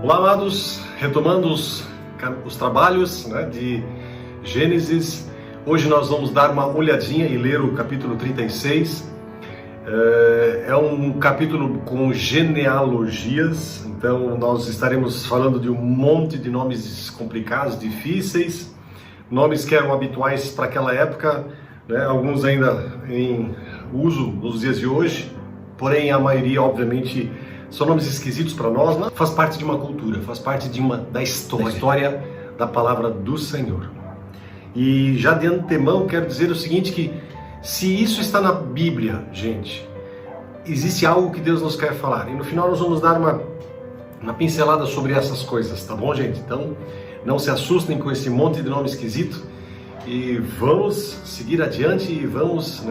Olá, amados, retomando os trabalhos de Gênesis. Hoje nós vamos dar uma olhadinha e ler o capítulo 36. É um capítulo com genealogias, então nós estaremos falando de um monte de nomes complicados, difíceis, nomes que eram habituais para aquela época, alguns ainda em uso nos dias de hoje, porém a maioria, obviamente, são nomes esquisitos para nós, mas faz parte de uma cultura, faz parte da história da palavra do Senhor. E já de antemão quero dizer o seguinte, que se isso está na Bíblia, gente, existe algo que Deus nos quer falar. E no final nós vamos dar uma pincelada sobre essas coisas, tá bom, gente? Então não se assustem com esse monte de nome esquisito e vamos seguir adiante e vamos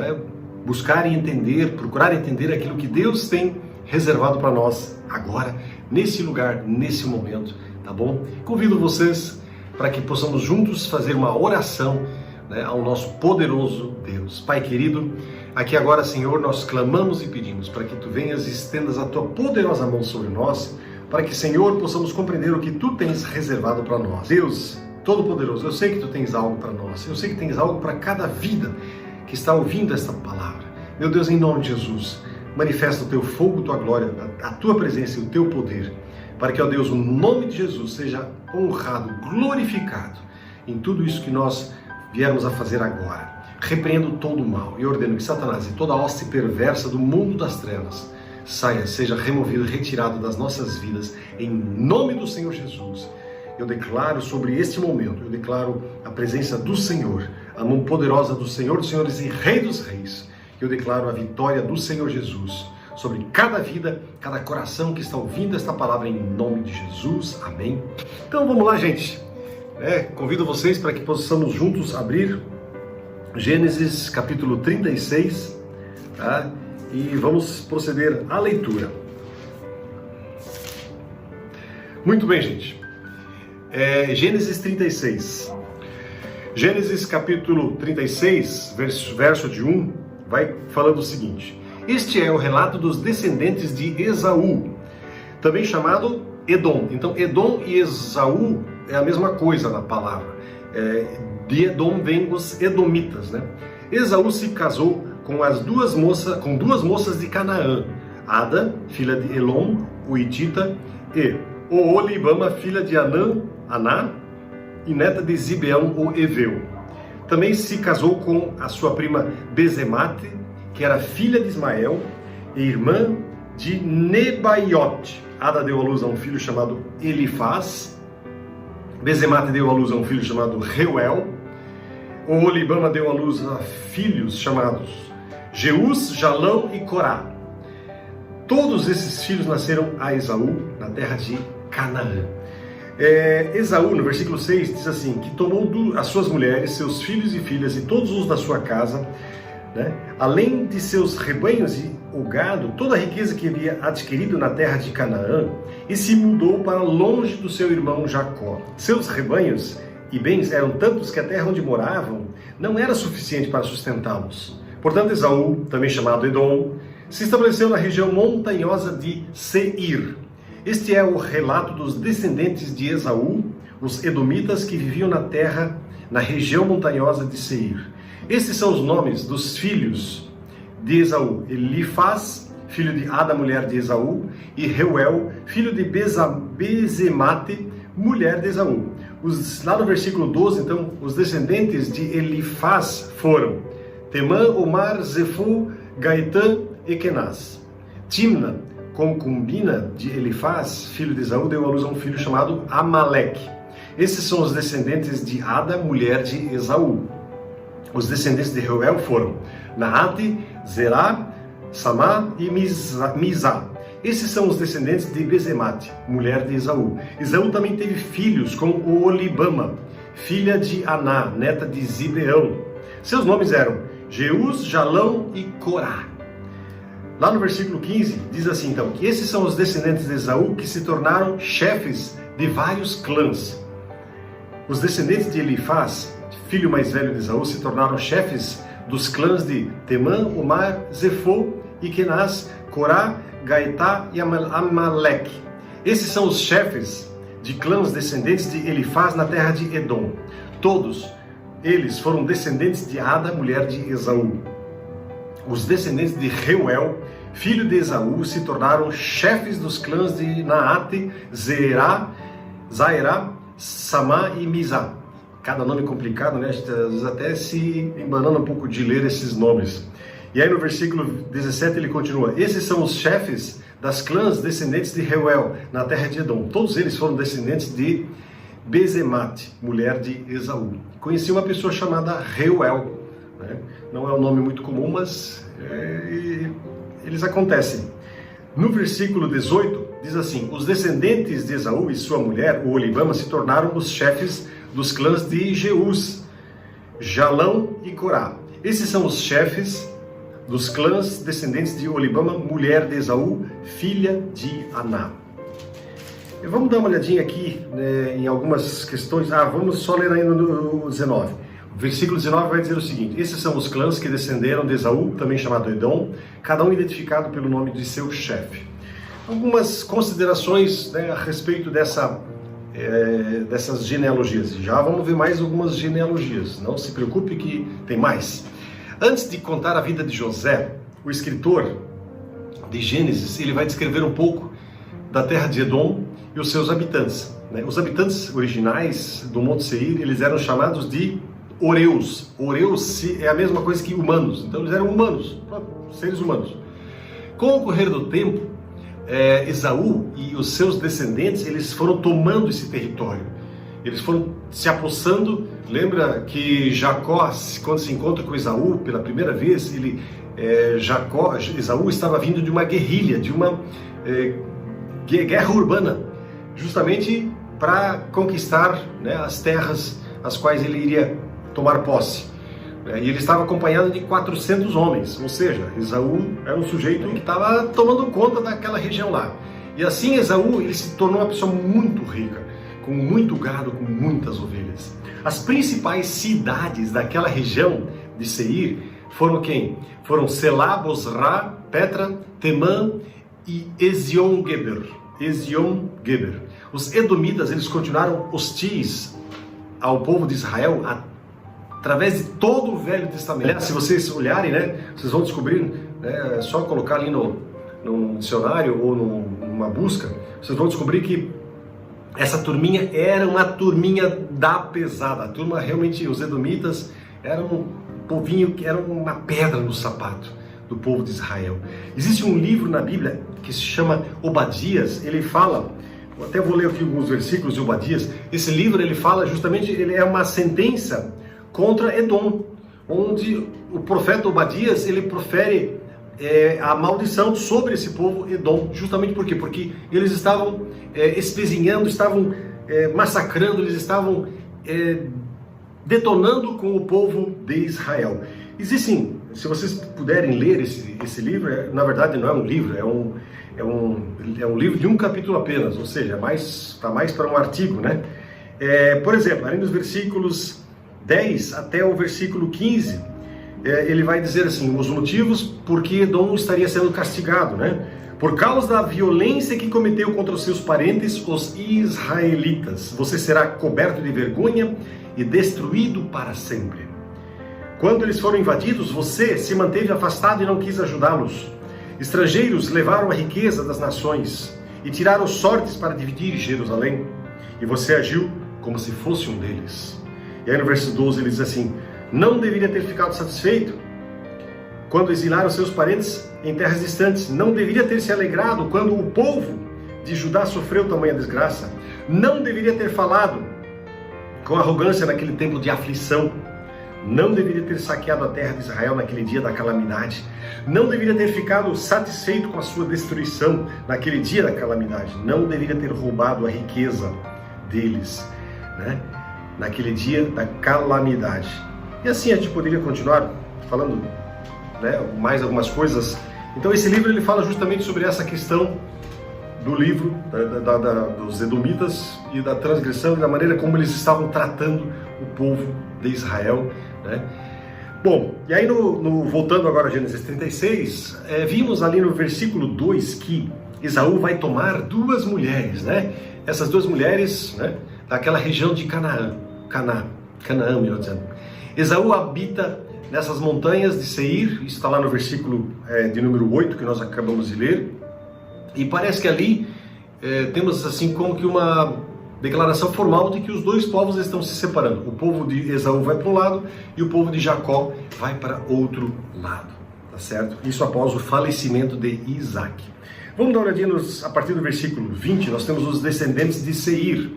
buscar e entender, procurar entender aquilo que Deus tem reservado para nós agora, nesse lugar, nesse momento, tá bom? Convido vocês para que possamos juntos fazer uma oração ao nosso poderoso Deus. Pai querido, aqui agora, Senhor, nós clamamos e pedimos para que Tu venhas e estendas a Tua poderosa mão sobre nós, para que, Senhor, possamos compreender o que Tu tens reservado para nós. Deus Todo-Poderoso, eu sei que Tu tens algo para nós, eu sei que tens algo para cada vida que está ouvindo esta palavra. Meu Deus, em nome de Jesus, manifesta o Teu fogo, Tua glória, a Tua presença e o Teu poder, para que, ó Deus, o nome de Jesus seja honrado, glorificado em tudo isso que nós viermos a fazer agora. Repreendo todo o mal e ordeno que Satanás e toda a hoste perversa do mundo das trevas seja removido e retirado das nossas vidas, em nome do Senhor Jesus. Eu declaro sobre este momento, eu declaro a presença do Senhor, a mão poderosa do Senhor dos Senhores e Rei dos Reis. Eu declaro a vitória do Senhor Jesus sobre cada vida, cada coração que está ouvindo esta palavra, em nome de Jesus. Amém. Então vamos lá, gente. Convido vocês para que possamos juntos abrir Gênesis capítulo 36, tá? E vamos proceder à leitura. Muito bem, gente. Gênesis 36. Gênesis capítulo 36, verso de 1, vai falando o seguinte: este é o relato dos descendentes de Esaú, também chamado Edom. Então, Edom e Esaú é a mesma coisa na palavra. De Edom vem os edomitas, Esaú se casou com duas moças de Canaã, Ada, filha de Elom, o Hitita, e Oholibama, filha de Aná, e neta de Zibeão, o Eveu. Também se casou com a sua prima Bezemate, que era filha de Ismael e irmã de Nebaiote. Ada deu à luz a um filho chamado Elifaz. Bezemate deu à luz a um filho chamado Reuel. Oholibama deu à luz a filhos chamados Jeus, Jalão e Corá. Todos esses filhos nasceram a Esaú, na terra de Canaã. Esaú, no versículo 6, diz assim, que tomou as suas mulheres, seus filhos e filhas e todos os da sua casa, além de seus rebanhos e o gado, toda a riqueza que havia adquirido na terra de Canaã, e se mudou para longe do seu irmão Jacó. Seus rebanhos e bens eram tantos que a terra onde moravam não era suficiente para sustentá-los. Portanto, Esaú, também chamado Edom, se estabeleceu na região montanhosa de Seir. Este é o relato dos descendentes de Esaú, os edomitas que viviam na região montanhosa de Seir. Estes são os nomes dos filhos de Esaú: Elifaz, filho de Ada, mulher de Esaú, e Reuel, filho de Bezemate, mulher de Esaú. Lá no versículo 12, então, os descendentes de Elifaz foram Temã, Omar, Zefo, Gaetã e Kenaz. Timna, concubina de Elifaz, filho de Esaú, deu à luz a um filho chamado Amaleque. Esses são os descendentes de Ada, mulher de Esaú. Os descendentes de Reuel foram Naate, Zerá, Samá e Mizá. Esses são os descendentes de Bezemate, mulher de Esaú. Esaú também teve filhos com Oholibama, filha de Aná, neta de Zibeão. Seus nomes eram Jeus, Jalão e Corá. Lá no versículo 15, diz assim então, que esses são os descendentes de Esaú que se tornaram chefes de vários clãs. Os descendentes de Elifaz, filho mais velho de Esaú, se tornaram chefes dos clãs de Temã, Omar, Zefo e Kenaz, Corá, Gaetá e Amaleque. Esses são os chefes de clãs descendentes de Elifaz na terra de Edom. Todos eles foram descendentes de Ada, mulher de Esaú. Os descendentes de Reuel, filho de Esaú, se tornaram chefes dos clãs de Naate, Zaerá, Samá e Mizá. Cada nome complicado, né? A gente às vezes até se embanando um pouco de ler esses nomes. E aí no versículo 17 ele continua: esses são os chefes das clãs descendentes de Reuel, na terra de Edom. Todos eles foram descendentes de Bezemate, mulher de Esaú. Conheci uma pessoa chamada Reuel, né? Não é um nome muito comum, mas eles acontecem. No versículo 18 diz assim: os descendentes de Esaú e sua mulher, o Olibama, se tornaram os chefes dos clãs de Jeús, Jalão e Corá. Esses são os chefes dos clãs descendentes de Olibama, mulher de Esaú, filha de Aná. E vamos dar uma olhadinha aqui, né, em algumas questões. Vamos só ler ainda no 19. O versículo 19 vai dizer o seguinte: esses são os clãs que descenderam de Esaú, também chamado Edom, cada um identificado pelo nome de seu chefe. Algumas considerações, né, a respeito dessas genealogias. Já vamos ver mais algumas genealogias, não se preocupe que tem mais. Antes de contar a vida de José, o escritor de Gênesis, ele vai descrever um pouco da terra de Edom e os seus habitantes, né? Os habitantes originais do Monte Seir, eles eram chamados de Oreus. Oreus é a mesma coisa que humanos, então eles eram humanos, seres humanos. Com o correr do tempo, Esaú e os seus descendentes, eles foram tomando esse território. Eles foram se apossando. Lembra que Jacó, quando se encontra com Esaú pela primeira vez, Esaú estava vindo de uma guerrilha, de uma guerra urbana, justamente para conquistar, né, as terras as quais ele iria tomar posse. E ele estava acompanhado de 400 homens, ou seja, Esaú era um sujeito que estava tomando conta daquela região lá. E assim Esaú, ele se tornou uma pessoa muito rica, com muito gado, com muitas ovelhas. As principais cidades daquela região de Seir foram quem? Foram Selá, Bozrá, Petra, Temã e Ezion-Geber. Os edomitas, eles continuaram hostis ao povo de Israel através de todo o Velho Testamento. Se vocês olharem, né, vocês vão descobrir, né, é só colocar ali no dicionário ou numa busca, vocês vão descobrir que essa turminha era uma turminha da pesada. A turma realmente, os edomitas, eram um povinho que era uma pedra no sapato do povo de Israel. Existe um livro na Bíblia que se chama Obadias. Ele fala, eu até vou ler aqui alguns versículos de Obadias. Esse livro, ele fala justamente, ele é uma sentença contra Edom, onde o profeta Obadias, ele profere a maldição sobre esse povo Edom. Justamente por quê? Porque eles estavam espezinhando, estavam massacrando, eles estavam detonando com o povo de Israel. Existem, se vocês puderem ler esse livro, na verdade não é um livro, é um livro de um capítulo apenas, ou seja, está mais para um artigo, né? Por exemplo, ali nos versículos 10 até o versículo 15, ele vai dizer assim, os motivos por que Edom estaria sendo castigado, né? Por causa da violência que cometeu contra os seus parentes, os israelitas. Você será coberto de vergonha e destruído para sempre. Quando eles foram invadidos, você se manteve afastado e não quis ajudá-los. Estrangeiros levaram a riqueza das nações e tiraram sortes para dividir Jerusalém. E você agiu como se fosse um deles. E aí no verso 12 ele diz assim, não deveria ter ficado satisfeito quando exilaram seus parentes em terras distantes. Não deveria ter se alegrado quando o povo de Judá sofreu tamanha desgraça. Não deveria ter falado com arrogância naquele tempo de aflição. Não deveria ter saqueado a terra de Israel naquele dia da calamidade. Não deveria ter ficado satisfeito com a sua destruição naquele dia da calamidade. Não deveria ter roubado a riqueza deles, né, naquele dia da calamidade. E assim a gente poderia continuar falando, né, mais algumas coisas. Então esse livro ele fala justamente sobre essa questão do livro dos edomitas e da transgressão e da maneira como eles estavam tratando o povo de Israel, né? Bom, e aí voltando agora a Gênesis 36, vimos ali no versículo 2 que Esaú vai tomar duas mulheres, né? Essas duas mulheres, né, daquela região de Canaã, melhor dizendo. Esaú habita nessas montanhas de Seir, isso está lá no versículo de número 8, que nós acabamos de ler, e parece que ali temos assim como que uma declaração formal de que os dois povos estão se separando. O povo de Esaú vai para um lado e o povo de Jacó vai para outro lado, tá certo? Isso após o falecimento de Isaac. Vamos dar uma olhadinha a partir do versículo 20, nós temos os descendentes de Seir,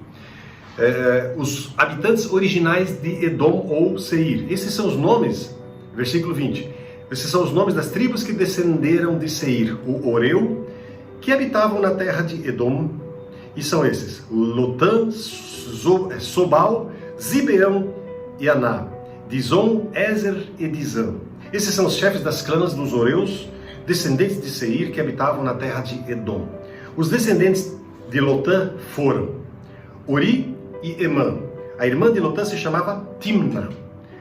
os habitantes originais de Edom ou Seir. Esses são os nomes, versículo 20, esses são os nomes das tribos que descenderam de Seir, o Oreu, que habitavam na terra de Edom, e são esses, Lotã, Sobal, Zibeão e Aná, Dizon, Ezer e Dizã. Esses são os chefes das clãs dos Oreus, descendentes de Seir, que habitavam na terra de Edom. Os descendentes de Lotã foram Ori e Emã. A irmã de Lotã se chamava Timna.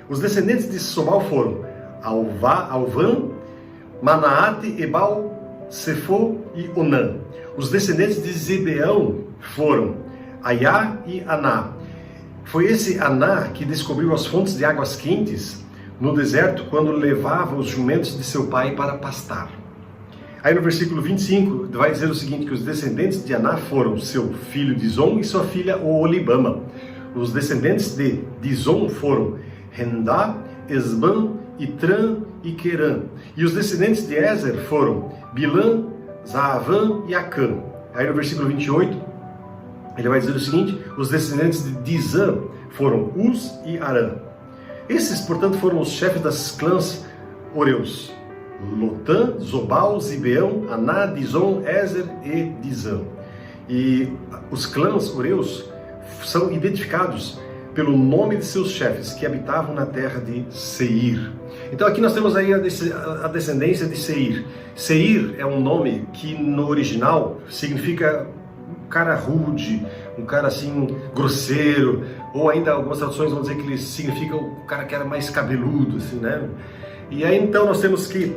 Os descendentes de Sobal foram Alvã, Manaate, Ebal, Sefo e Onã. Os descendentes de Zibeão foram Aiá e Aná. Foi esse Aná que descobriu as fontes de águas quentes no deserto quando levava os jumentos de seu pai para pastar. Aí no versículo 25 vai dizer o seguinte, que os descendentes de Aná foram seu filho Dizon e sua filha Oolibama. Os descendentes de Dizon foram Rendá, Esban, Itran e Querã. E os descendentes de Ezer foram Bilã, Zaavã e Acã. Aí no versículo 28, ele vai dizer o seguinte, os descendentes de Dizã foram Uz e Arã. Esses, portanto, foram os chefes das clãs Oreus. Lotã, Zobal, Zibeão, Aná, Dizon, Ezer e Dizã. E os clãs Oreus são identificados pelo nome de seus chefes, que habitavam na terra de Seir. Então aqui nós temos aí a descendência de Seir. Seir é um nome que no original significa um cara rude, um cara assim grosseiro, ou ainda algumas traduções vão dizer que ele significa o cara que era mais cabeludo, assim, né? E aí então nós temos que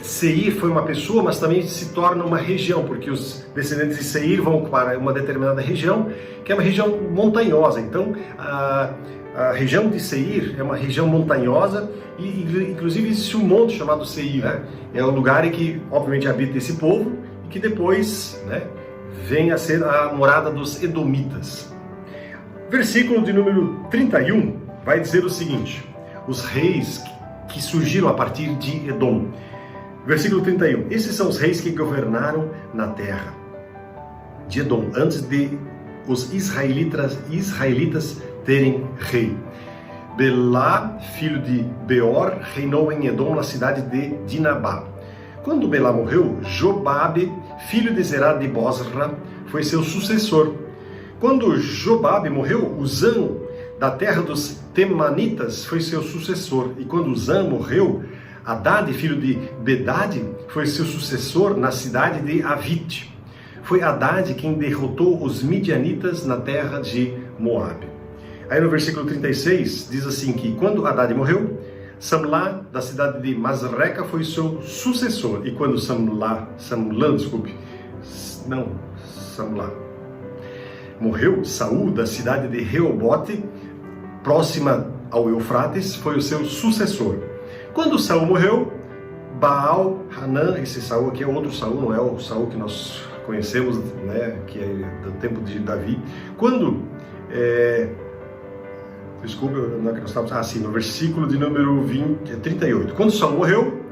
Seir foi uma pessoa, mas também se torna uma região, porque os descendentes de Seir vão para uma determinada região, que é uma região montanhosa. Então a região de Seir é uma região montanhosa e inclusive existe um monte chamado Seir, né? É o lugar em que obviamente habita esse povo e que depois, né, vem a ser a morada dos Edomitas. Versículo de número 31 vai dizer o seguinte, os reis que surgiram a partir de Edom. Versículo 31. Esses são os reis que governaram na terra de Edom, antes de os israelitas terem rei. Belá, filho de Beor, reinou em Edom, na cidade de Dinabá. Quando Belá morreu, Jobabe, filho de Zerá de Bosra, foi seu sucessor. Quando Jobabe morreu, Uzã, da terra dos Temanitas, foi seu sucessor. E quando Uzã morreu, Hadad, filho de Bedade, foi seu sucessor na cidade de Avite. Foi Hadad quem derrotou os midianitas na terra de Moabe. Aí no versículo 36 diz assim que quando Hadad morreu, Samlá, da cidade de Masreca, foi seu sucessor. E quando Samlá morreu, Saul, da cidade de Reobote, próxima ao Eufrates, foi o seu sucessor. Quando Saul morreu, Baal, Hanã, esse Saul aqui é outro Saul, não é o Saul que nós conhecemos, né, que é do tempo de Davi. Quando, desculpa, não é que nós estávamos, no versículo de número 38. Quando Saul morreu,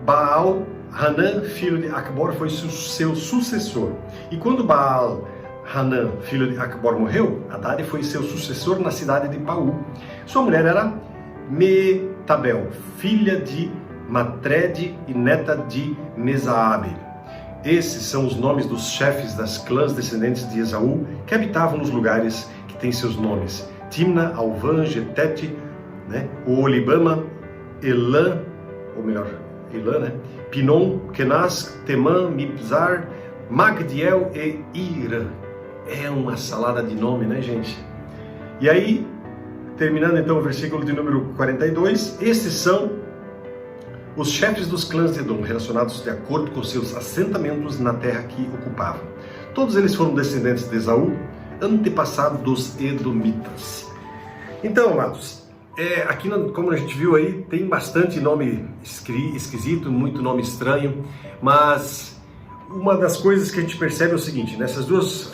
Baal, Hanã, filho de Acbor, foi seu sucessor. E quando Baal, Hanã, filho de Acbor, morreu, Hadad foi seu sucessor na cidade de Paú. Sua mulher era Metabel, filha de Matred e neta de Mesaabe. Esses são os nomes dos chefes das clãs descendentes de Esaú que habitavam nos lugares que têm seus nomes: Timna, Alvã, Getete, né? Oolibama, Elã, ou melhor, Elã, né? Pinom, Kenaz, Temã, Mibzar, Magdiel e Irã. É uma salada de nome, né, gente? E aí, terminando então o versículo de número 42, esses são os chefes dos clãs de Edom, relacionados de acordo com seus assentamentos na terra que ocupavam. Todos eles foram descendentes de Esaú, antepassado dos Edomitas. Então, amados, aqui, como a gente viu aí, tem bastante nome esquisito, muito nome estranho, mas uma das coisas que a gente percebe é o seguinte: nessas duas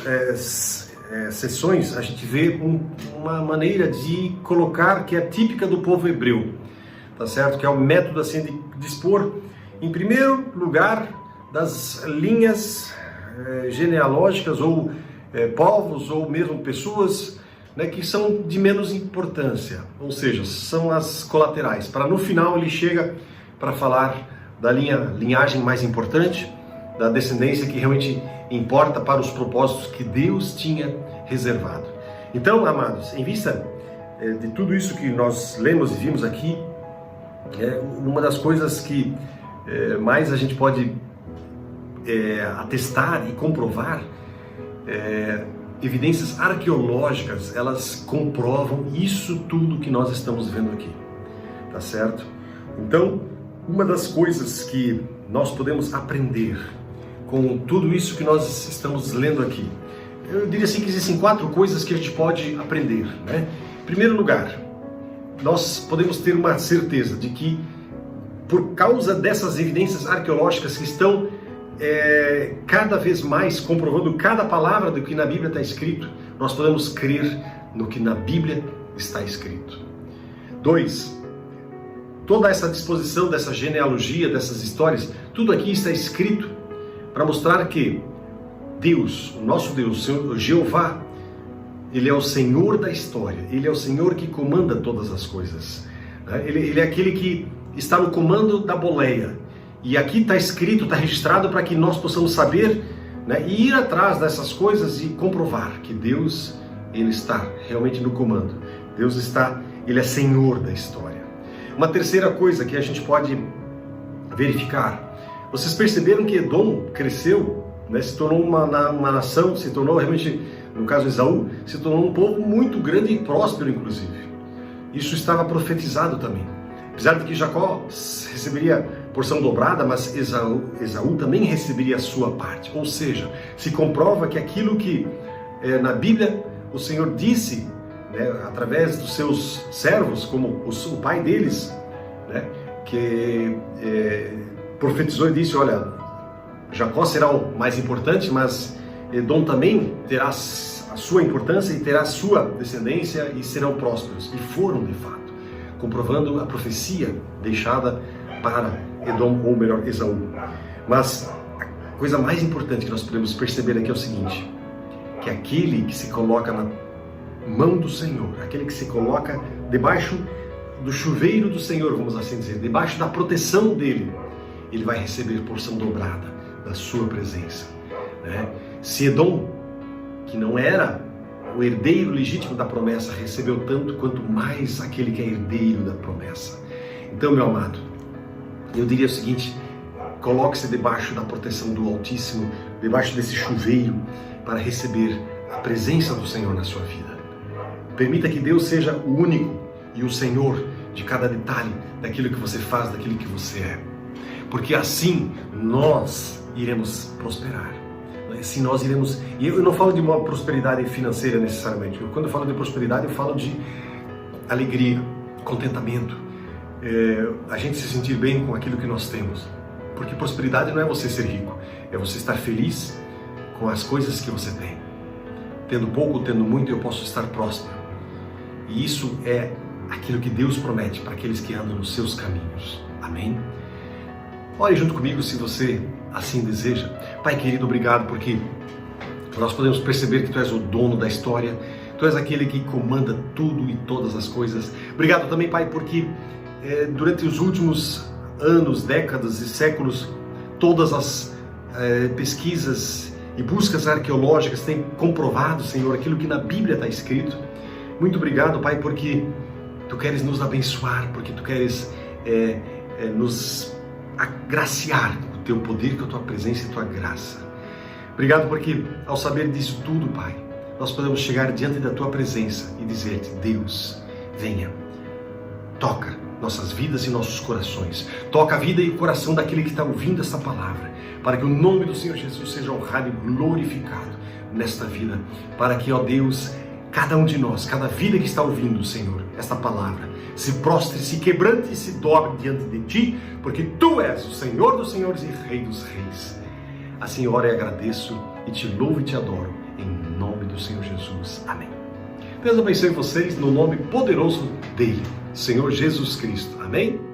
sessões a gente vê uma maneira de colocar que é típica do povo hebreu, tá certo? Que é o método assim de dispor, em primeiro lugar, das linhas genealógicas ou povos ou mesmo pessoas, né, que são de menos importância, ou seja, são as colaterais, para no final ele chega para falar da linhagem mais importante, da descendência que realmente importa para os propósitos que Deus tinha reservado. Então, amados, em vista de tudo isso que nós lemos e vimos aqui, uma das coisas que mais a gente pode atestar e comprovar, evidências arqueológicas, elas comprovam isso tudo que nós estamos vendo aqui, tá certo? Então, uma das coisas que nós podemos aprender com tudo isso que nós estamos lendo aqui, eu diria assim que existem 4 coisas que a gente pode aprender, né? Em primeiro lugar, nós podemos ter uma certeza de que, por causa dessas evidências arqueológicas que estão cada vez mais comprovando cada palavra do que na Bíblia está escrito, nós podemos crer no que na Bíblia está escrito. 2. Toda essa disposição dessa genealogia, dessas histórias, tudo aqui está escrito para mostrar que Deus, o nosso Deus, o Senhor, Jeová, Ele é o Senhor da história, Ele é o Senhor que comanda todas as coisas. Ele é aquele que está no comando da boleia. E aqui está escrito, está registrado para que nós possamos saber, né, e ir atrás dessas coisas e comprovar que Deus, Ele está realmente no comando. Deus Ele é Senhor da história. Uma terceira coisa que a gente pode verificar: vocês perceberam que Edom cresceu, né, se tornou uma nação, se tornou realmente, no caso Esaú, se tornou um povo muito grande e próspero, inclusive. Isso estava profetizado também. Apesar de que Jacó receberia porção dobrada, mas Esaú também receberia a sua parte. Ou seja, se comprova que aquilo que na Bíblia o Senhor disse, né, através dos seus servos, como o pai deles, né, que profetizou e disse: olha, Jacó será o mais importante, mas Edom também terá a sua importância e terá a sua descendência e serão prósperos. E foram de fato, comprovando a profecia deixada para Edom, ou melhor, Esaú. Mas a coisa mais importante que nós podemos perceber aqui é o seguinte: que aquele que se coloca na mão do Senhor, aquele que se coloca debaixo do chuveiro do Senhor, vamos assim dizer, debaixo da proteção dele, ele vai receber porção dobrada da sua presença, né? Se Edom, que não era o herdeiro legítimo da promessa, recebeu tanto, quanto mais aquele que é herdeiro da promessa. Então, meu amado, eu diria o seguinte: coloque-se debaixo da proteção do Altíssimo, debaixo desse chuveiro, para receber a presença do Senhor na sua vida. Permita que Deus seja o único e o Senhor de cada detalhe daquilo que você faz, daquilo que você é. Porque assim nós iremos prosperar. Assim nós iremos... E eu não falo de uma prosperidade financeira necessariamente. Quando eu falo de prosperidade, eu falo de alegria, contentamento. A gente se sentir bem com aquilo que nós temos. Porque prosperidade não é você ser rico, é você estar feliz com as coisas que você tem. Tendo pouco, tendo muito, eu posso estar próspero. E isso é aquilo que Deus promete para aqueles que andam nos seus caminhos. Amém? Ore junto comigo se você assim deseja. Pai querido, obrigado porque nós podemos perceber que Tu és o dono da história. Tu és aquele que comanda tudo e todas as coisas. Obrigado também, Pai, porque durante os últimos anos, décadas e séculos, todas as pesquisas e buscas arqueológicas têm comprovado, Senhor, aquilo que na Bíblia está escrito. Muito obrigado, Pai, porque Tu queres nos abençoar, porque Tu queres nos agraciar com o Teu poder, com a Tua presença e a Tua graça. Obrigado porque, ao saber disso tudo, Pai, nós podemos chegar diante da Tua presença e dizer-te: Deus, venha, toca nossas vidas e nossos corações. Toca a vida e o coração daquele que está ouvindo essa palavra, para que o nome do Senhor Jesus seja honrado e glorificado nesta vida, para que, ó Deus, cada um de nós, cada vida que está ouvindo, Senhor, esta palavra, se prostre, se quebrante e se dobre diante de Ti, porque Tu és o Senhor dos senhores e Rei dos reis. Assim oro e agradeço e Te louvo e Te adoro, em nome do Senhor Jesus. Amém. Deus abençoe vocês no nome poderoso dEle, Senhor Jesus Cristo. Amém?